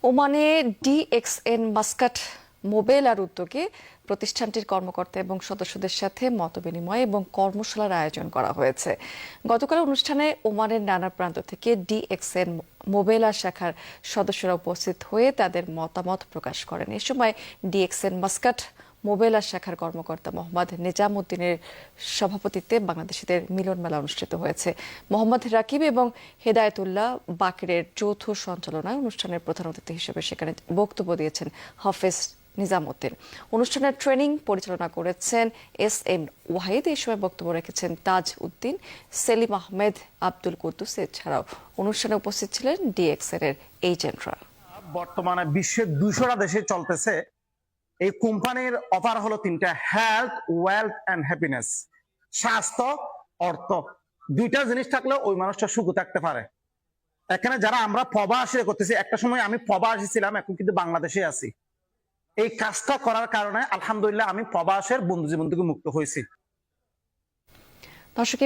ওমানে DXN Muscat মোবেলার উদ্যোগে প্রতিষ্ঠানটির কর্মকর্তা এবং সদস্যদের সাথে মতবিনিময় এবং কর্মশালার আয়োজন করা হয়েছে। গতকাল অনুষ্ঠানে ওমানের নানা প্রান্ত থেকে ডিএক্সএন মোবেলা শাখার সদস্যরা উপস্থিত হয়ে তাদের মতামত প্রকাশ করেন। এ সময় ডিএক্সএন মাস্কাট মোবেলা শাখার কর্মকর্তা মোহাম্মদ নিজামুদ্দিনের সভাপতিত্বে বাংলাদেশিদের মিলন মেলা অনুষ্ঠিত হয়েছে। মোহাম্মদ রাকিব এবং হেদায়েতুল্লাহ বাকেরের যৌথ সঞ্চালনায় অনুষ্ঠানের প্রধান অতিথি হিসেবে সেখানে বক্তব্য দিয়েছেন হাফেজ নিজামুদ্দিন। অনুষ্ঠানের ট্রেনিং পরিচালনা করেছেন এস.এম. ওয়াহিদ। এই সময় বক্তব্য রেখেছেন তাজ উদ্দিন, সেলিম আহমেদ, আব্দুল কুদ্দুস। এছাড়াও অনুষ্ঠানে উপস্থিত ছিলেন ডিএক্সএন এর এজেন্টরা। বর্তমানে বিশ্বের 200টা দেশে চলতেছে। এই কোম্পানির অফার হলো তিনটা: হেলথ, ওয়েলথ এন্ড হ্যাপিনেস। স্বাস্থ্য, অর্থ, দুইটা জিনিস থাকলে ওই মানুষটা সুখে থাকতে পারে। এখানে যারা আমরা প্রবাসী করতেছি, একটা সময় আমি প্রবাসী ছিলাম, এখন কিন্তু বাংলাদেশে আছি। এই কাজটা করার কারণে আলহামদুলিল্লাহ আমি প্রবাসের বন্ধু জীবন থেকে মুক্ত হয়েছি। দর্শক